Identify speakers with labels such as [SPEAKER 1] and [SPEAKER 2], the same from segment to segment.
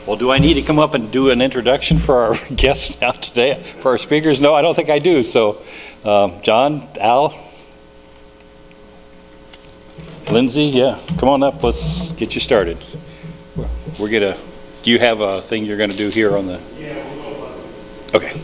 [SPEAKER 1] Well, do I need to come up and do an introduction for our guests now today, for our speakers? No, I don't think I do. So, John, Al, Lindsey, yeah, come on up. Let's get you started. We're gonna. Do you have a thing you're gonna do here on the? Yeah, we'll go. Okay.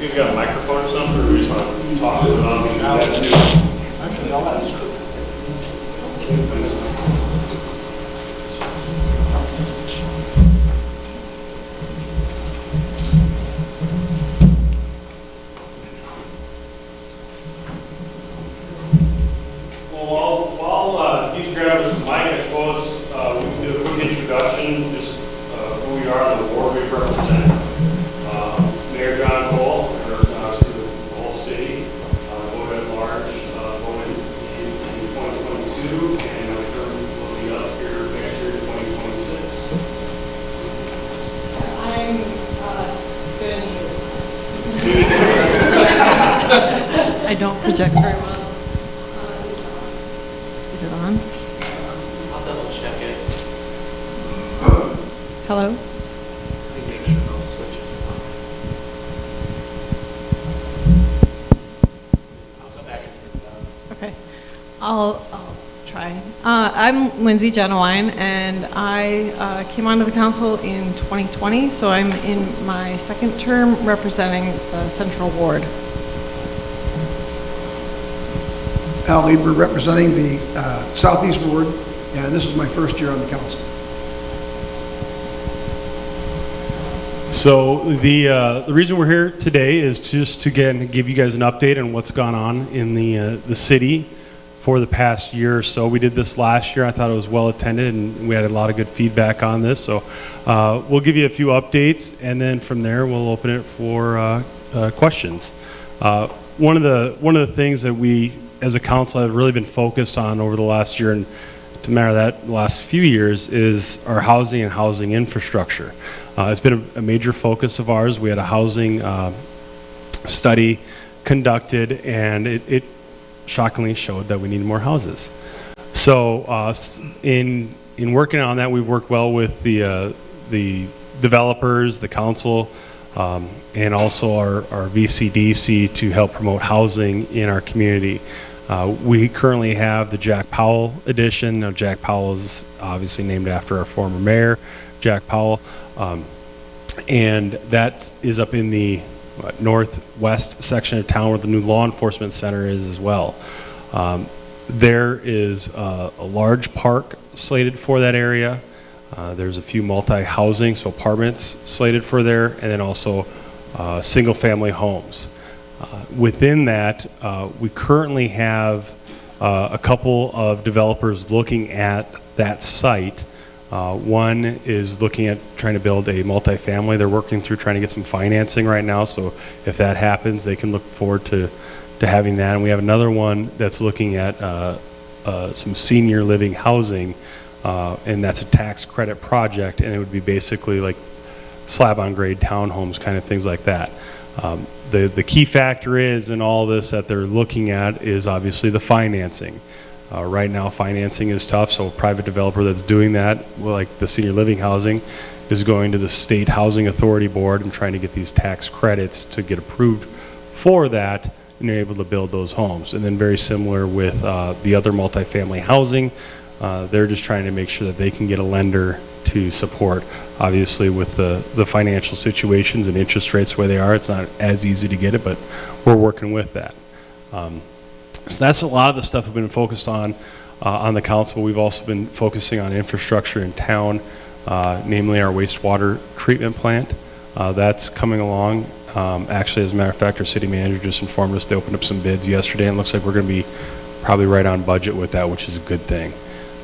[SPEAKER 2] You got a microphone or something, or we just want to talk to it on that too? Actually, I'll ask. Well, while he's grabbing some mic, I suppose we can do a quick introduction, just who we are, the ward we represent. Mayor John Cole, obviously the whole city, voted at large, voted in 2022, and my term will be up here next year in 2026.
[SPEAKER 3] I'm good at news. I don't project very well. Is it on?
[SPEAKER 4] I'll double check it.
[SPEAKER 3] Hello? Okay, I'll try. I'm Lindsey Jennewein, and I came onto the council in 2020, so I'm in my second term representing the Central Ward.
[SPEAKER 5] Leber, representing the Southeast Ward, and this is my first year on the council.
[SPEAKER 2] So the reason we're here today is just to give you guys an update on what's gone on in the city for the past year or so. We did this last year. I thought it was well attended, and we had a lot of good feedback on this. So we'll give you a few updates, and then from there we'll open it for questions. One of the things that we as a council have really been focused on over the last year, and to matter that the last few years, is our housing and housing infrastructure. It's been a major focus of ours. We had a housing study conducted, and it shockingly showed that we need more houses. So in working on that, we've worked well with the developers, the council, and also our VCDC to help promote housing in our community. We currently have the Jack Powell edition. Now, Jack Powell is obviously named after our former mayor, Jack Powell, and that is up in the northwest section of town where the new law enforcement center is as well. There is a large park slated for that area. There's a few multi-housing, so apartments slated for there, and then also single-family homes. Within that, we currently have a couple of developers looking at that site. One is looking at trying to build a multifamily. They're working through trying to get some financing right now, so if that happens, they can look forward to having that. And we have another one that's looking at some senior living housing, and that's a tax credit project, and it would be basically like slab-on-grade townhomes, kind of things like that. The key factor is in all this that they're looking at is obviously the financing. Right now, financing is tough, so a private developer that's doing that, like the senior living housing, is going to the State Housing Authority Board and trying to get these tax credits to get approved for that, and they're able to build those homes. And then very similar with the other multifamily housing, they're just trying to make sure that they can get a lender to support. Obviously, with the financial situations and interest rates the way they are, it's not as easy to get it, but we're working with that. So that's a lot of the stuff we've been focused on the council. We've also been focusing on infrastructure in town, namely our wastewater treatment plant. That's coming along. Actually, as a matter of fact, our city manager just informed us they opened up some bids yesterday, and it looks like we're going to be probably right on budget with that, which is a good thing.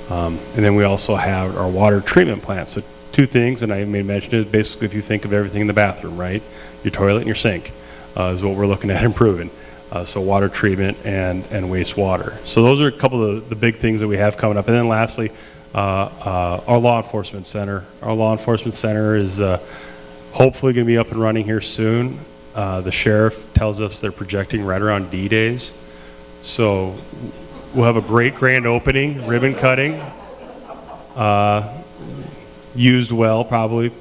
[SPEAKER 2] And then we also have our water treatment plant. So two things, and I may mention it, basically if you think of everything in the bathroom, right? Your toilet and your sink is what we're looking at improving. so water treatment and wastewater. So those are a couple of the big things that we have coming up. And then lastly, our law enforcement center. Our law enforcement center is hopefully going to be up and running here soon. The sheriff tells us they're projecting right around D-Days. So we'll have a great grand opening, ribbon cutting, used well probably,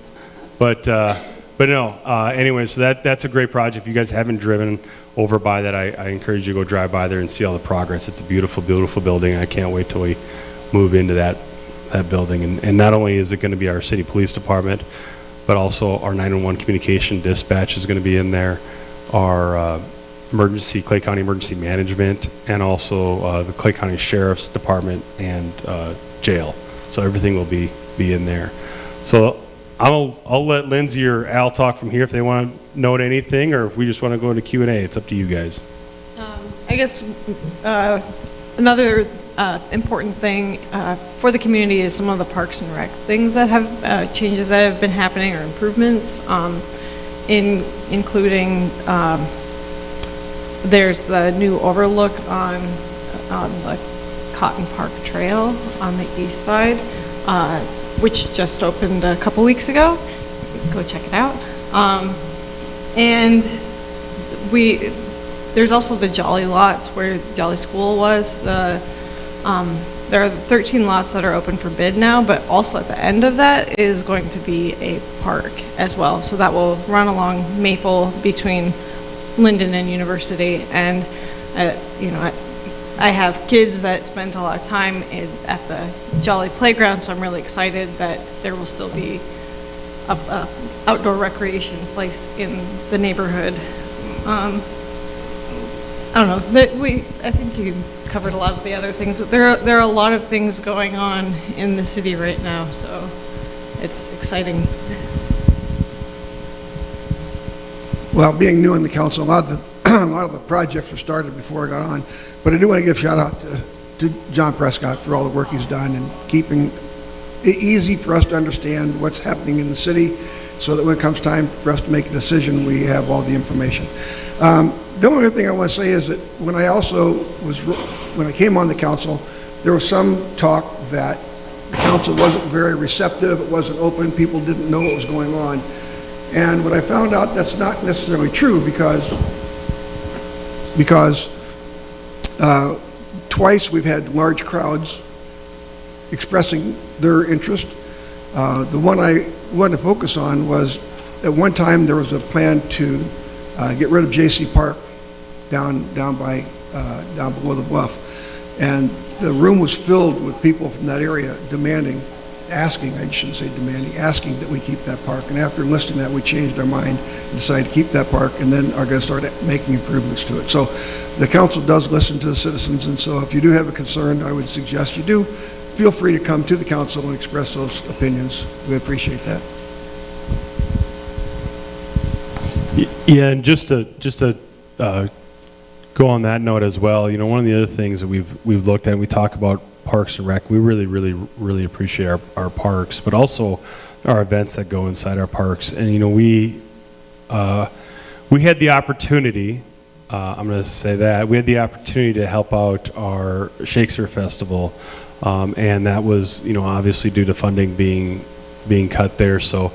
[SPEAKER 2] but no. Anyway, so that's a great project. If you guys haven't driven over by that, I encourage you to go drive by there and see all the progress. It's a beautiful, beautiful building. I can't wait till we move into that building. And not only is it going to be our city police department, but also our 911 communication dispatch is going to be in there. Our Clay County Emergency Management, and also the Clay County Sheriff's Department and jail. So everything will be in there. So I'll let Lindsey or Al talk from here if they want to note anything, or if we just want to go into Q&A. It's up to you guys.
[SPEAKER 3] I guess another important thing for the community is some of the Parks and Rec things that have changes that have been happening or improvements, including there's the new overlook on the Cotton Park Trail on the east side, which just opened a couple weeks ago. Go check it out. And there's also the Jolly lots where Jolly School was. There are 13 lots that are open for bid now, but also at the end of that is going to be a park as well. So that will run along Maple between Linden and University. And I have kids that spend a lot of time at the Jolly Playground, so I'm really excited that there will still be a outdoor recreation place in the neighborhood. I don't know, I think you covered a lot of the other things. There are a lot of things going on in the city right now, so it's exciting.
[SPEAKER 5] Well, being new in the council, a lot of the projects were started before I got on, but I do want to give a shout out to John Prescott for all the work he's done and keeping it easy for us to understand what's happening in the city, so that when it comes time for us to make a decision, we have all the information. The only other thing I want to say is that when I came on the council, there was some talk that the council wasn't very receptive, it wasn't open, people didn't know what was going on. And when I found out that's not necessarily true, because twice we've had large crowds expressing their interest. The one I wanted to focus on was, at one time there was a plan to get rid of J.C. Park down below the bluff, and the room was filled with people from that area asking that we keep that park. And after listing that, we changed our mind and decided to keep that park, and then are going to start making improvements to it. So the council does listen to the citizens, and so if you do have a concern, I would suggest you do feel free to come to the council and express those opinions. We appreciate that.
[SPEAKER 2] Yeah, and just to go on that note as well, one of the other things that we've looked at, we talk about Parks and Rec. We really appreciate our parks, but also our events that go inside our parks. And we had the opportunity. I'm going to say that we had the opportunity to help out our Shakespeare Festival, and that was obviously due to funding being cut there. So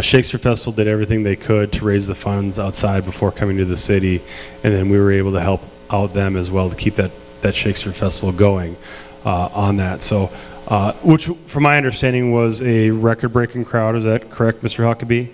[SPEAKER 2] Shakespeare Festival did everything they could to raise the funds outside before coming to the city, and then we were able to help out them as well to keep that Shakespeare Festival going on that. So, which from my understanding was a record-breaking crowd. Is that correct, Mr. Huckabee?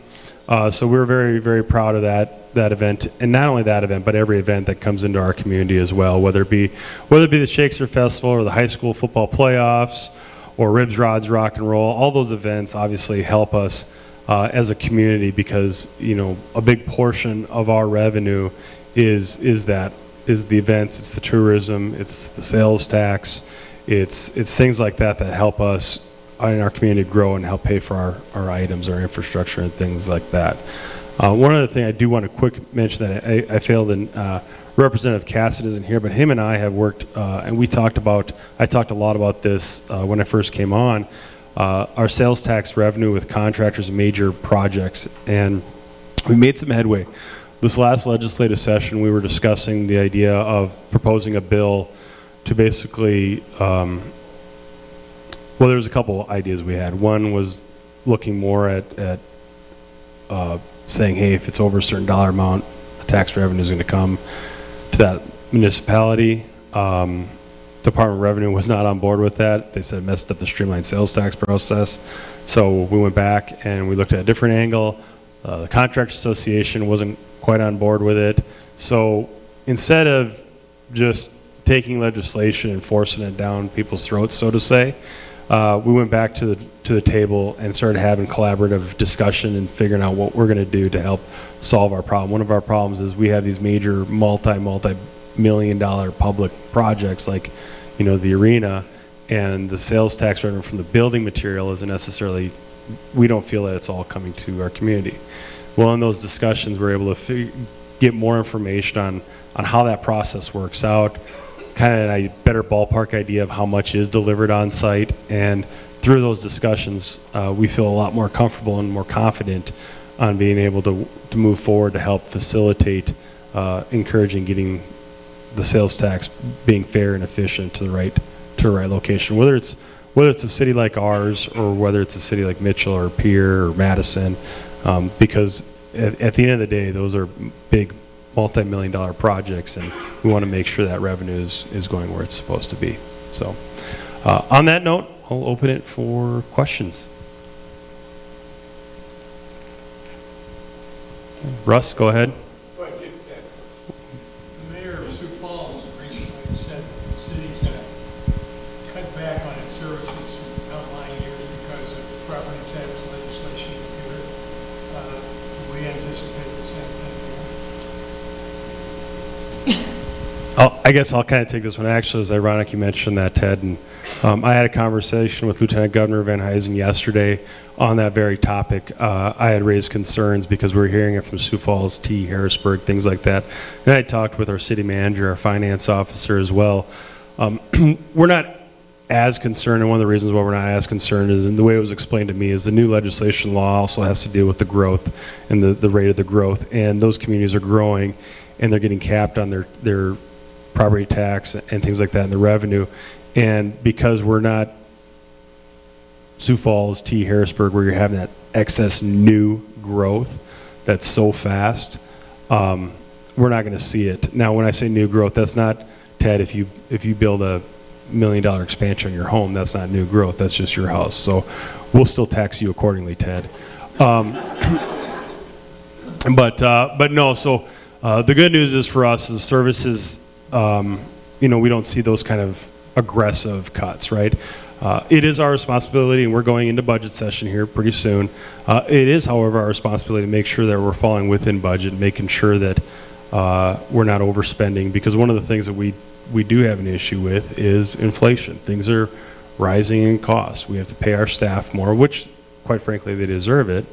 [SPEAKER 2] So we're very, very proud of that event, and not only that event, but every event that comes into our community as well, whether it be the Shakespeare Festival or the high school football playoffs or Ribs, Rods, Rock and Roll. All those events obviously help us as a community, because a big portion of our revenue is the events, it's the tourism, it's the sales tax, it's things like that help us in our community grow and help pay for our items, our infrastructure, and things like that. One other thing I do want to quick mention that I failed, and Representative Cassidy isn't here, but him and I have worked, and I talked a lot about this when I first came on, our sales tax revenue with contractors and major projects, and we made some headway. this last legislative session, we were discussing the idea of proposing a bill to basically, well, there was a couple ideas we had. One was looking more at saying, hey, if it's over a certain dollar amount, the tax revenue is going to come to that municipality. Department of Revenue was not on board with that. They said it messed up the streamlined sales tax process. So we went back and we looked at a different angle. The Contractor Association wasn't quite on board with it. So instead of just taking legislation and forcing it down people's throats, so to say, we went back to the table and started having collaborative discussion and figuring out what we're going to do to help solve our problem. One of our problems is we have these major multi-million-dollar public projects like, you know, the arena, and the sales tax revenue from the building material isn't necessarily, we don't feel that it's all coming to our community. Well, in those discussions, we're able to get more information on how that process works out, kind of a better ballpark idea of how much is delivered on site, and through those discussions, we feel a lot more comfortable and more confident on being able to move forward to help facilitate encouraging getting the sales tax being fair and efficient to the right location. Whether it's a city like ours or whether it's a city like Mitchell or Pierre or Madison, because at the end of the day, those are big multi-million-dollar projects, and we want to make sure that revenue is going where it's supposed to be. So, on that note, I'll open it for questions. Russ, go ahead.
[SPEAKER 6] The mayor of Sioux Falls recently said the city's going to cut back on its services in outlying years because of property tax legislation here. Do we anticipate the same thing here?
[SPEAKER 2] I guess I'll kind of take this one. Actually, it's ironic you mentioned that, Ted. And I had a conversation with Lieutenant Governor Van Huysen yesterday on that very topic. I had raised concerns because we were hearing it from Sioux Falls, Harrisburg, things like that. And I talked with our city manager, our finance officer as well. We're not as concerned, and one of the reasons why we're not as concerned is, and the way it was explained to me, is the new legislation law also has to deal with the growth and the rate of the growth. And those communities are growing, and they're getting capped on their property tax and things like that and the revenue. And because we're not Sioux Falls, Harrisburg, where you're having that excess new growth that's so fast, we're not going to see it. Now, when I say new growth, that's not, Ted, if you build a $1 million expansion on your home, that's not new growth, that's just your house. So we'll still tax you accordingly, Ted. But no, so the good news is for us is services, you know, we don't see those kind of aggressive cuts, right? It is our responsibility, and we're going into budget session here pretty soon. It is, however, our responsibility to make sure that we're falling within budget, making sure that we're not overspending, because one of the things that we do have an issue with is inflation. Things are rising in cost. We have to pay our staff more, which, quite frankly, they deserve it.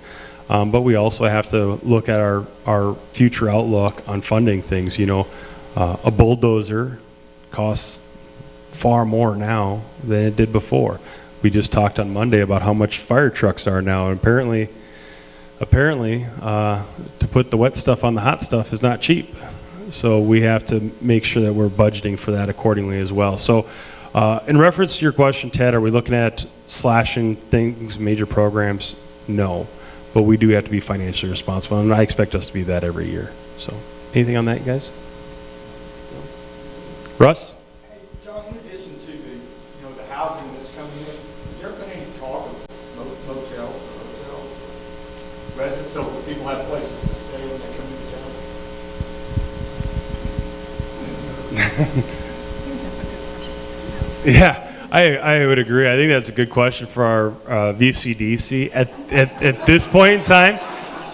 [SPEAKER 2] But we also have to look at our future outlook on funding things. You know, a bulldozer costs far more now than it did before. We just talked on Monday about how much fire trucks are now, and apparently to put the wet stuff on the hot stuff is not cheap. So we have to make sure that we're budgeting for that accordingly as well. So in reference to your question, Ted, are we looking at slashing things, major programs? No, but we do have to be financially responsible, and I expect us to be that every year. So anything on that, you guys? Russ?
[SPEAKER 7] Hey, John, in addition to the housing that's coming in, has there been any talk of motels or hotels or residents so people have places to stay when they come into town?
[SPEAKER 2] Yeah, I would agree. I think that's a good question for our VCDC at this point in time.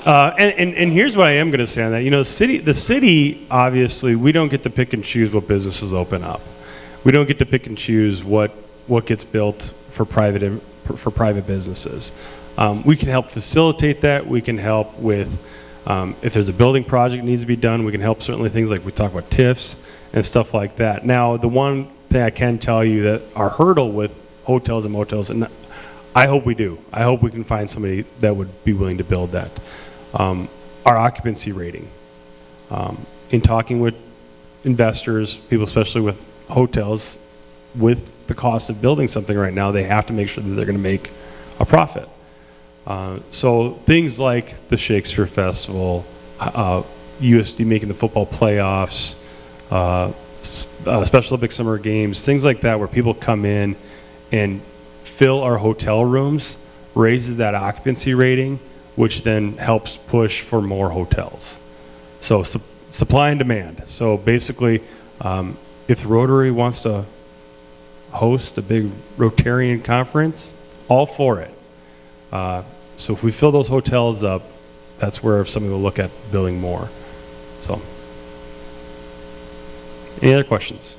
[SPEAKER 2] And here's what I am going to say on that. You know, the city, obviously, we don't get to pick and choose what businesses open up. We don't get to pick and choose what gets built for private businesses. We can help facilitate that. We can help with, if there's a building project that needs to be done, we can help certainly things like we talk about TIFs and stuff like that. Now, the one thing I can tell you that our hurdle with hotels and motels, and I hope we do. I hope we can find somebody that would be willing to build that. Our occupancy rating. In talking with investors, people especially with hotels, with the cost of building something right now, they have to make sure that they're going to make a profit. So things like the Shakespeare Festival, USD making the football playoffs, Special Olympic Summer Games, things like that where people come in and fill our hotel rooms, raises that occupancy rating, which then helps push for more hotels. So supply and demand. So basically, if the Rotary wants to host a big Rotarian conference, all for it. So if we fill those hotels up, that's where somebody will look at building more. So, any other questions?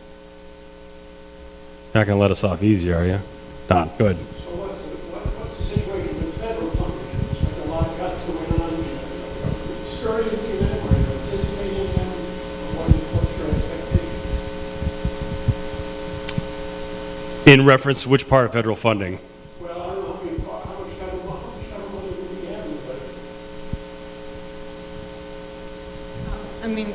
[SPEAKER 2] Not going to let us off easy, are you? Don, go ahead.
[SPEAKER 6] So what's the situation with federal funding? It's like a lot of cuts going on. Discouraging them or anticipating them? What's your expectation?
[SPEAKER 2] In reference to which part of federal funding?
[SPEAKER 6] Well, I don't know how much federal money do we have in the budget?
[SPEAKER 3] I mean,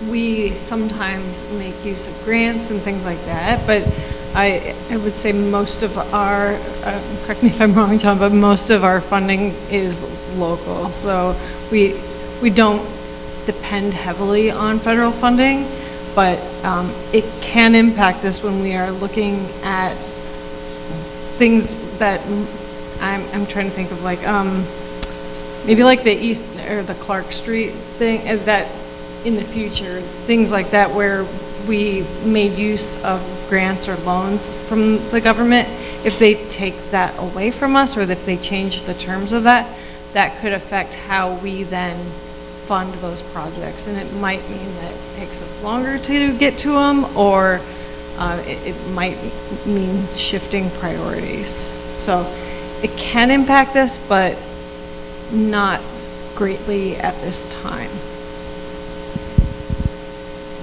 [SPEAKER 3] we sometimes make use of grants and things like that, but I would say most of our, correct me if I'm wrong, John, but most of our funding is local. So we don't depend heavily on federal funding, but it can impact us when we are looking at things that I'm trying to think of, like maybe like the East or the Clark Street thing, that in the future, things like that where we made use of grants or loans from the government. If they take that away from us, or if they change the terms of that, that could affect how we then fund those projects. And it might mean that it takes us longer to get to them, or it might mean shifting priorities. So it can impact us, but not greatly at this time.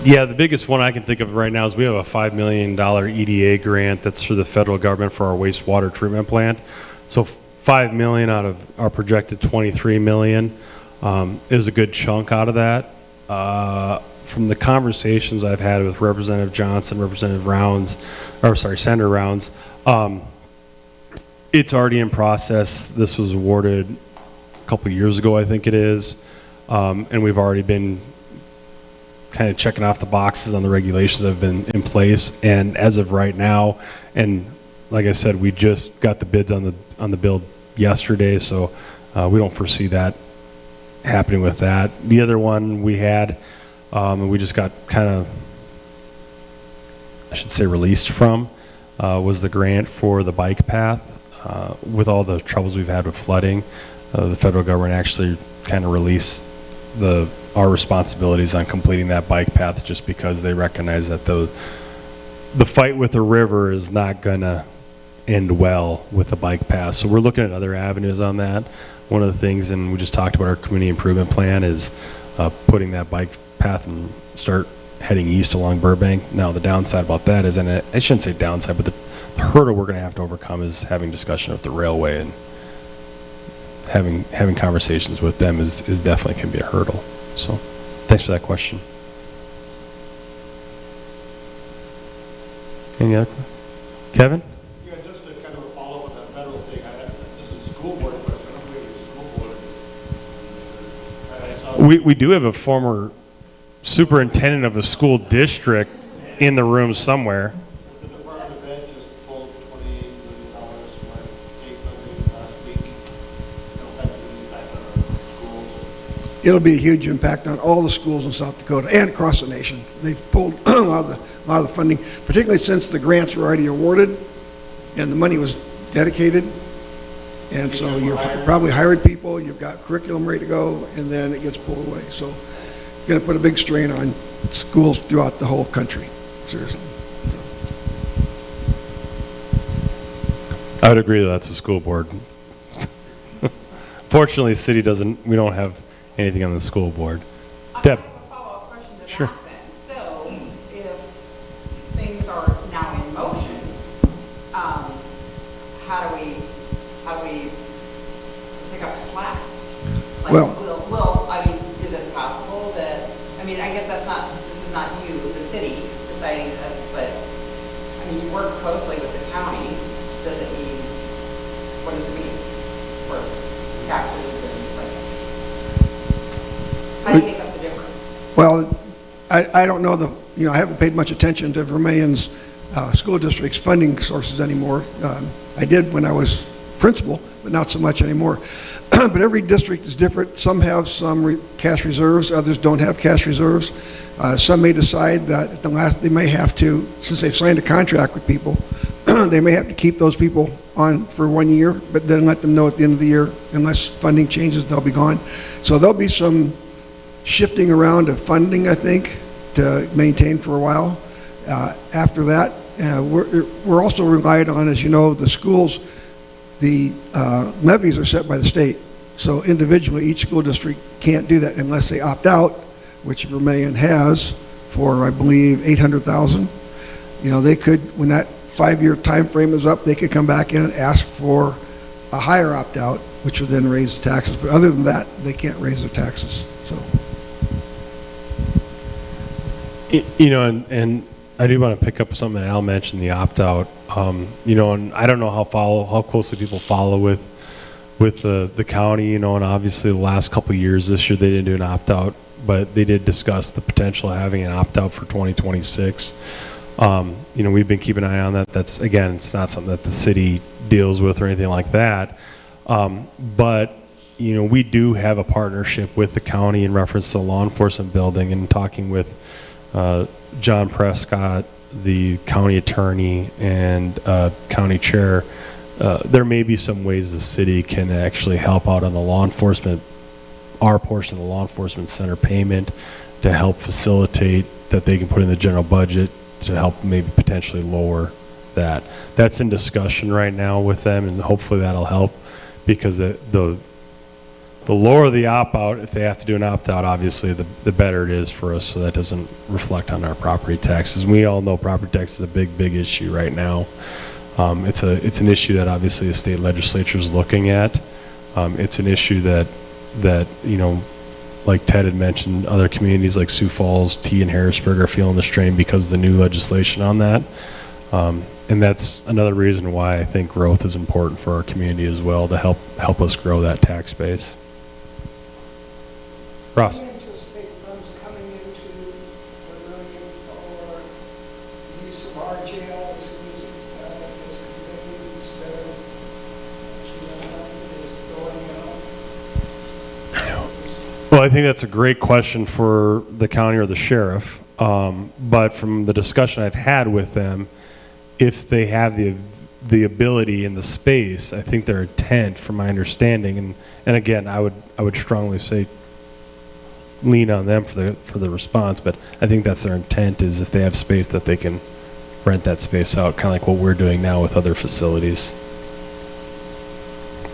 [SPEAKER 2] Yeah, the biggest one I can think of right now is we have a $5 million EDA grant that's through the federal government for our wastewater treatment plant. So $5 million out of our projected $23 million is a good chunk out of that. From the conversations I've had with Representative Johnson, Representative Rounds, or sorry, Senator Rounds, it's already in process. This was awarded a couple years ago, I think it is, and we've already been kind of checking off the boxes on the regulations that have been in place. And as of right now, and like I said, we just got the bids on the build yesterday, so we don't foresee that happening with that. The other one we had, and we just got kind of, I should say, released from, was the grant for the bike path. With all the troubles we've had with flooding, the federal government actually kind of released our responsibilities on completing that bike path, just because they recognize that the fight with the river is not gonna end well with the bike path. So we're looking at other avenues on that. One of the things, and we just talked about our community improvement plan, is putting that bike path and start heading east along Burbank. Now the downside about that is, and I shouldn't say downside, but the hurdle we're gonna have to overcome is having discussion with the railway, and having conversations with them is definitely can be a hurdle. So thanks for that question. Any other? Kevin?
[SPEAKER 7] Yeah, just to kind of follow up on that federal thing, this is a school board question. I don't believe it's a school board.
[SPEAKER 2] We do have a former superintendent of a school district in the room somewhere.
[SPEAKER 7] The Department of Ed just pulled $28 million from state funding last week. It'll have an impact on our schools.
[SPEAKER 5] It'll be a huge impact on all the schools in South Dakota and across the nation. They've pulled a lot of the funding, particularly since the grants were already awarded and the money was dedicated. And so you've probably hired people, you've got curriculum ready to go, and then it gets pulled away. So it's going to put a big strain on schools throughout the whole country, seriously.
[SPEAKER 2] I would agree that that's a school board. Fortunately, the city we don't have anything on the school board. Deb?
[SPEAKER 8] I have a follow-up question to
[SPEAKER 2] Sure.
[SPEAKER 8] that then. So if things are now in motion, how do we pick up the slack? Like,
[SPEAKER 5] Well-
[SPEAKER 8] will I get this is not you, the city, deciding this, but, I mean, you work closely with the county. Does it mean, what does it mean for taxes and, like, how do you make up the difference?
[SPEAKER 5] Well, I don't know I haven't paid much attention to Vermillion's school district's funding sources anymore. I did when I was principal, but not so much anymore. But every district is different. Some have some cash reserves, others don't have cash reserves. Some may decide that they may have to, since they've signed a contract with people, they may have to keep those people on for 1 year, but then let them know at the end of the year, unless funding changes, they'll be gone. So there'll be some shifting around of funding, I think, to maintain for a while. After that, we're also relied on, as you know, the schools, the levies are set by the state. So individually, each school district can't do that unless they opt out, which Vermillion has for, I believe, 800,000. They could, when that 5-year time frame is up, they could come back in and ask for a higher opt-out, which would then raise the taxes. But other than that, they can't raise their taxes. So.
[SPEAKER 2] And I do want to pick up something that Al mentioned, the opt-out. And I don't know how closely people follow with the county, and obviously the last couple of years, this year they didn't do an opt-out, but they did discuss the potential of having an opt-out for 2026. We've been keeping an eye on that. That's, again, it's not something that the city deals with or anything like that. But we do have a partnership with the county in reference to the law enforcement building, and talking with John Prescott, the county attorney, and county chair. There may be some ways the city can actually help out on the law enforcement, our portion of the law enforcement center payment, to help facilitate that they can put in the general budget to help maybe potentially lower that. That's in discussion right now with them, and hopefully that'll help, because the lower the opt-out, if they have to do an opt-out, obviously the better it is for us, so that doesn't reflect on our property taxes. We all know property tax is a big issue right now. It's an issue that obviously the state legislature is looking at. It's an issue that like Ted had mentioned, other communities like Sioux Falls, T, and Harrisburg are feeling the strain because of the new legislation on that. And that's another reason why I think growth is important for our community as well, to help us grow that tax base. Ross.
[SPEAKER 9] Do you anticipate funds coming into Vermillion for the use of our jails, using as committed instead of going out?
[SPEAKER 2] Well, I think that's a great question for the county or the sheriff. But from the discussion I've had with them, if they have the ability and the space, I think their intent, from my understanding, and again, I would strongly say lean on them for the response, but I think that's their intent, is if they have space that they can rent that space out, kind of like what we're doing now with other facilities.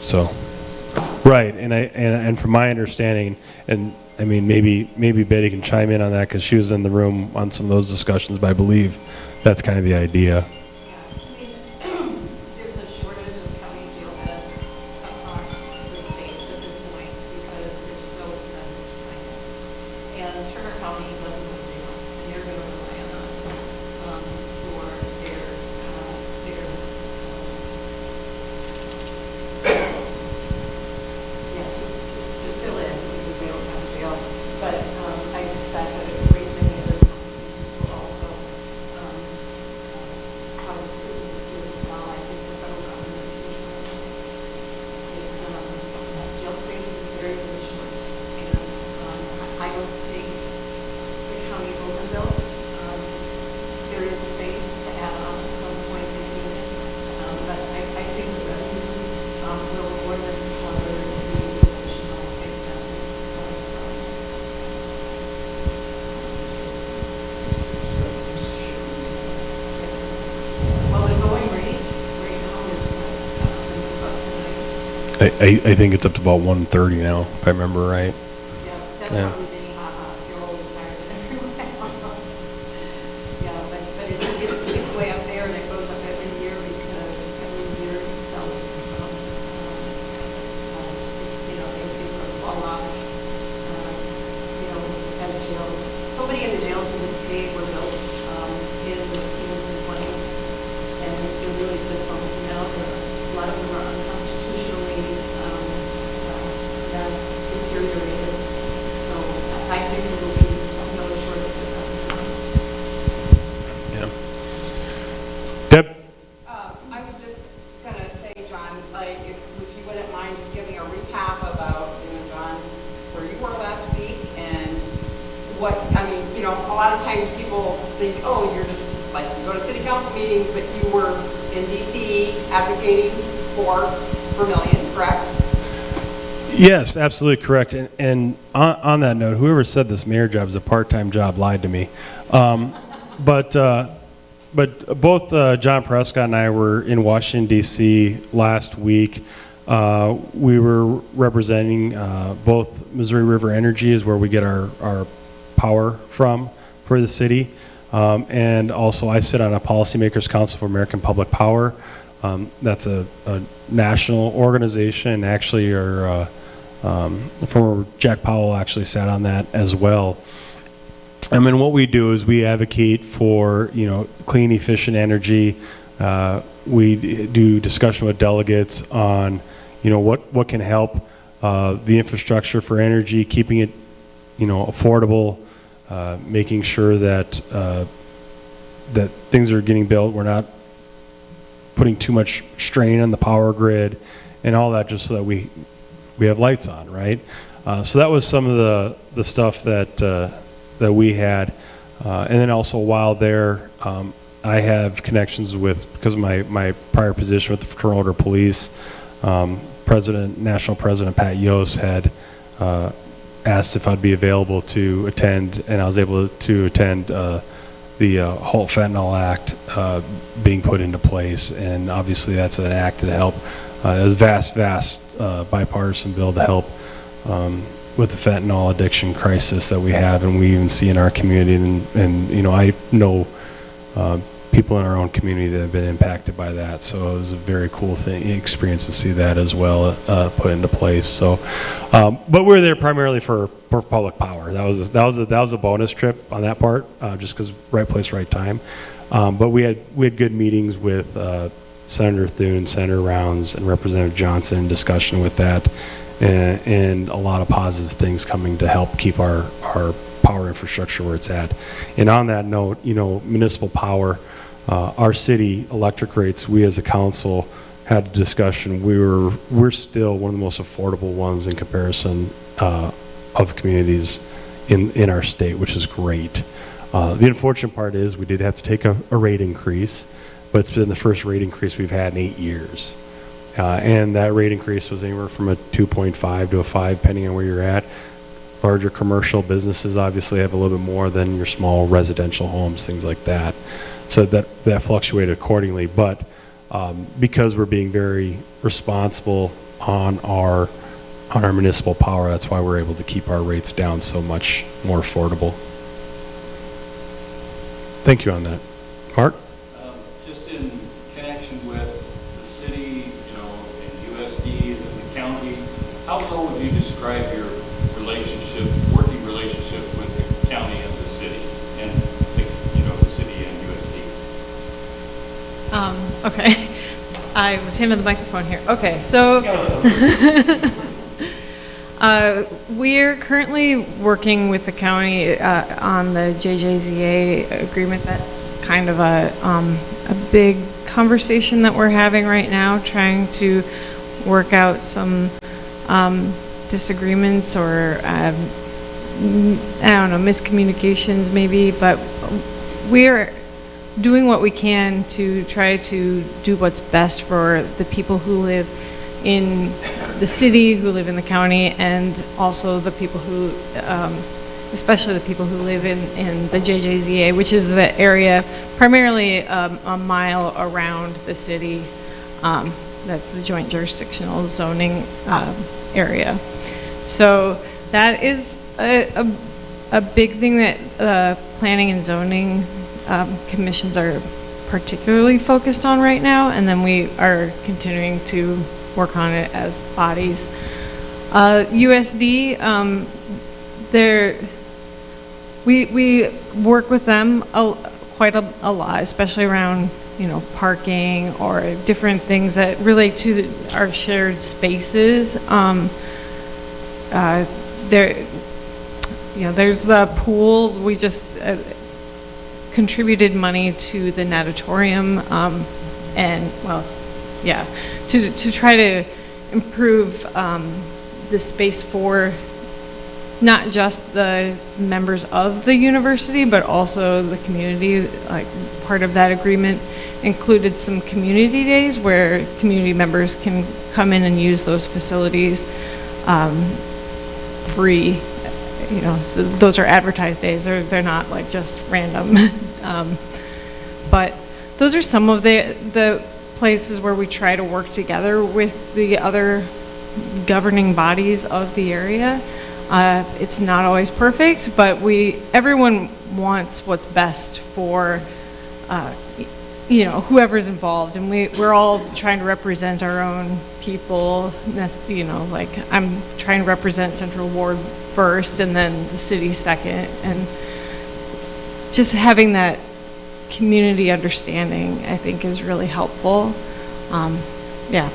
[SPEAKER 2] So, right, and from my understanding, and I mean maybe Betty can chime in on that because she was in the room on some of those discussions, but I believe that's kind of the idea.
[SPEAKER 10] There's a shortage of county jail beds across the state at this point because they're so expensive to finance. And Turner County doesn't want to do that. And they're going to rely on us for their to fill in because they don't have jail. But I suspect that a great many other counties will also house prisoners here as well. I think the federal government is trying this. It's jail space is very, very short, and I don't think the county overbuilt. There is space to add on at some point if needed, but I think the revenue will more than cover the additional expenses. Well, the going rate right now is $100 a night.
[SPEAKER 2] I think it's up to about 130 now, if I remember right.
[SPEAKER 10] Yeah, that's
[SPEAKER 2] Yeah.
[SPEAKER 10] probably Minnehaha. You're always higher than everywhere else. Yeah, but it's way up there, and it goes up every year because every year cells become, they sort of fall off, as jails. So
[SPEAKER 8] I mean, you know, a lot of times people think, oh, you're just, like, you go to city council meetings, but you were in DC advocating for Vermillion, correct?
[SPEAKER 2] Yes, absolutely correct. And on that note, whoever said this mayor job is a part-time job lied to me. But both John Prescott and I were in Washington, D.C. last week. We were representing both Missouri River Energy is where we get our power from for the city. And also I sit on a Policymakers Council for American Public Power. That's a national organization. Actually, our former Jack Powell actually sat on that as well. I mean, what we do is we advocate for, you know, clean, efficient energy. We do discussion with delegates on, you know, what can help the infrastructure for energy, keeping it, you know, affordable, making sure that that things are getting built. We're not putting too much strain on the power grid and all that, just so that we have lights on, right? So that was some of the stuff that we had. And then also while there, I have connections with, because of my prior position with the Fraternal Order of Police, National President Pat Yost had asked if I'd be available to attend, and I was able to attend the Halt Fentanyl Act being put into place. And obviously that's an act to help, it was vast bipartisan bill to help with the fentanyl addiction crisis that we have and we even see in our community. And you know, I know people in our own community that have been impacted by that. So it was a very cool experience to see that as well put into place. So, but we're there primarily for public power. That was a bonus trip on that part, just because right place, right time. But we had good meetings with Senator Thune, Senator Rounds, and Representative Johnson in discussion with that, and a lot of positive things coming to help keep our power infrastructure where it's at. And on that note, you know, municipal power, our city electric rates, we as a council had a discussion. We're still one of the most affordable ones in comparison of communities in our state, which is great. The unfortunate part is we did have to take a rate increase, but it's been the first rate increase we've had in 8 years. And that rate increase was anywhere from a 2.5 to a 5, depending on where you're at. Larger commercial businesses obviously have a little bit more than your small residential homes, things like that. So that fluctuated accordingly. But because we're being very responsible on our municipal power, that's why we're able to keep our rates down so much more affordable. Thank you on that. Mark?
[SPEAKER 1] Just in connection with the city, you know, and USD and the county, how well would you describe your working relationship with the county and the city, and the city and USD?
[SPEAKER 3] Okay. I was handed the microphone here. Okay, so we're currently working with the county on the JJZA agreement. That's kind of a big conversation that we're having right now, trying to work out some disagreements or I don't know, miscommunications maybe, but we're doing what we can to try to do what's best for the people who live in the city, who live in the county, and also the people who, especially the people who live in the JJZA, which is the area primarily a mile around the city. That's the joint jurisdictional zoning area. So that is a big thing that planning and zoning commissions are particularly focused on right now, and then we are continuing to work on it as bodies. USD, we work with them quite a lot, especially around, you know, parking or different things that relate to our shared spaces. There's the pool. We just contributed money to the natatorium, to try to improve the space for not just the members of the university, but also the community. Like, part of that agreement included some community days where community members can come in and use those facilities free. You know, so those are advertised days. They're not like just random. But those are some of the places where we try to work together with the other governing bodies of the area. It's not always perfect, but everyone wants what's best for you know, whoever's involved, and we're all trying to represent our own people. You know, like, I'm trying to represent Central Ward first, and then the city second, and just having that community understanding, I think, is really helpful. Yeah.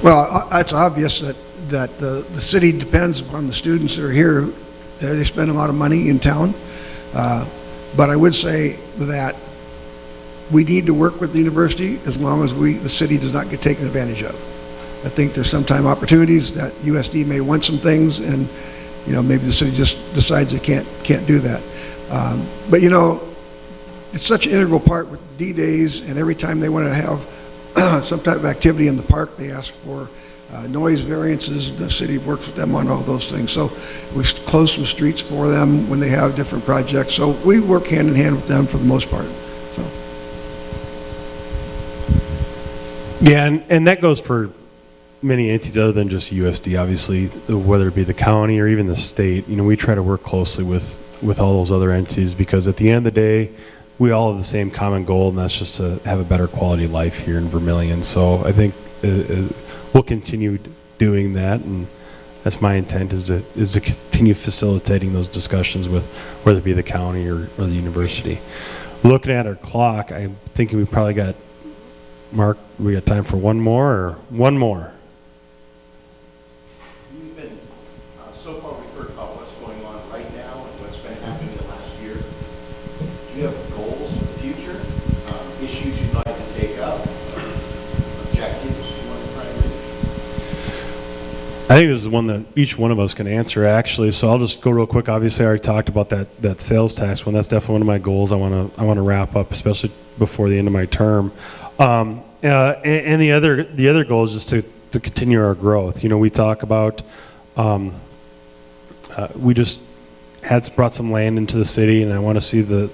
[SPEAKER 5] Well, it's obvious that the city depends upon the students that are here. They spend a lot of money in town. But I would say that we need to work with the university as long as the city does not get taken advantage of. I think there's sometimes opportunities that USD may want some things, and you know, maybe the city just decides they can't do that. But you know, it's such an integral part with D-Days, and every time they want to have some type of activity in the park, they ask for noise variances. The city works with them on all those things. So we close some streets for them when they have different projects. So we work hand in hand with them for the most part. So.
[SPEAKER 2] Yeah, and that goes for many entities other than just USD, obviously, whether it be the county or even the state. You know, we try to work closely with all those other entities, because at the end of the day, we all have the same common goal, and that's just to have a better quality of life here in Vermillion. So I think we'll continue doing that, and that's my intent, is to continue facilitating those discussions with whether it be the county or the university. Looking at our clock, I'm thinking we probably got, Mark, we got time for one more, or one more?
[SPEAKER 7] You've been, so far we've heard about what's going on right now and what's been happening the last year. Do you have goals for the future? Issues you'd like to take up? Objectives you want to try and reach?
[SPEAKER 2] I think this is one that each one of us can answer, actually. So I'll just go real quick. Obviously, I already talked about that sales tax one. That's definitely one of my goals. I want to wrap up, especially before the end of my term. And the other goal is just to continue our growth. You know, we talk about we just brought some land into the city, and I want to see the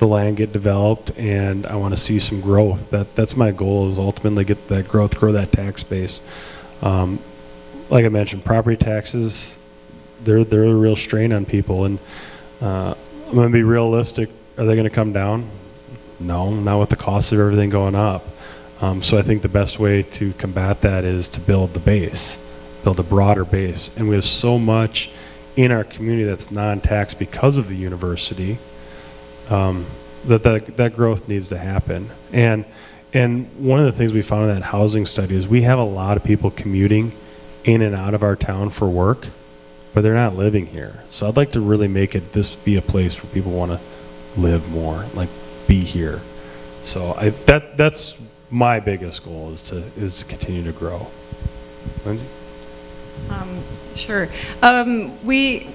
[SPEAKER 2] land get developed, and I want to see some growth. That's my goal, is ultimately get that growth, grow that tax base. Like I mentioned, property taxes, they're a real strain on people, and I'm going to be realistic. Are they going to come down? No, not with the cost of everything going up. So I think the best way to combat that is to build the base, build a broader base. And we have so much in our community that's non-tax because of the university, that growth needs to happen. And one of the things we found in that housing study is we have a lot of people commuting in and out of our town for work, but they're not living here. So I'd like to really make this be a place where people want to live more, like be here. So that's my biggest goal, is to continue to grow. Lindsey?
[SPEAKER 3] Sure. We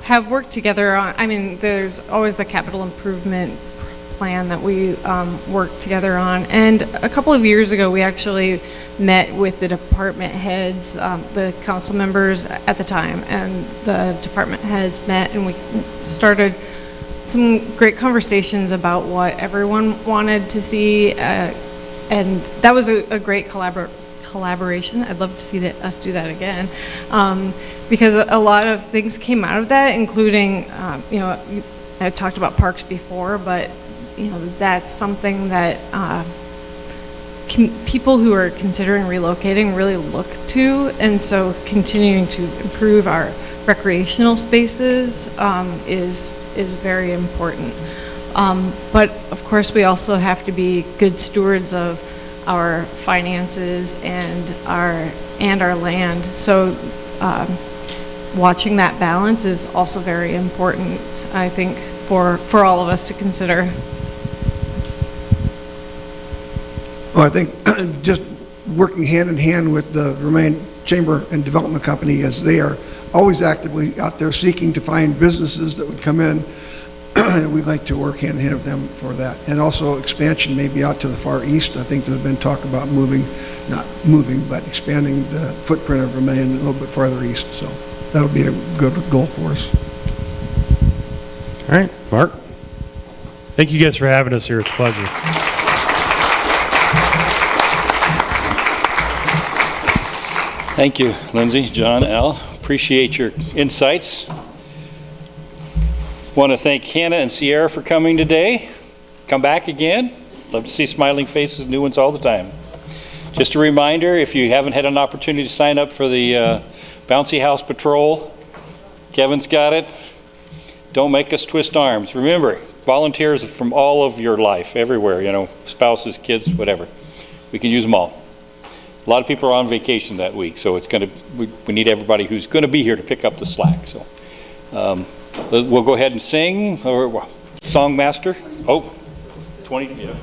[SPEAKER 3] have worked together on, I mean, there's always the capital improvement plan that we work together on. And a couple of years ago, we actually met with the department heads, the council members at the time, and the department heads met, and we started some great conversations about what everyone wanted to see, and that was a great collaboration. I'd love to see us do that again, because a lot of things came out of that, including, you know, I talked about parks before, but you know, that's something that people who are considering relocating really look to, and so continuing to improve our recreational spaces is very important. But of course, we also have to be good stewards of our finances and our land. So watching that balance is also very important, I think, for all of us to consider.
[SPEAKER 5] Well, I think just working hand in hand with the Vermillion Chamber and Development Company, as they are always actively out there seeking to find businesses that would come in. And we'd like to work hand in hand with them for that. And also expansion maybe out to the far east. I think there's been talk about not moving, but expanding the footprint of Vermillion a little bit farther east. So that'll be a good goal for us.
[SPEAKER 2] All right, Mark. Thank you guys for having us here. It's a pleasure.
[SPEAKER 1] Thank you, Lindsey, John, Al. Appreciate your insights. Want to thank Hannah and Sierra for coming today. Come back again. Love to see smiling faces, new ones all the time. Just a reminder, if you haven't had an opportunity to sign up for the Bouncy House Patrol, Kevin's got it. Don't make us twist arms. Remember, volunteers from all of your life, everywhere, you know, spouses, kids, whatever. We can use them all. A lot of people are on vacation that week, so it's going to, we need everybody who's going to be here to pick up the slack. So we'll go ahead and sing, or Song Master. Oh, 20, yeah.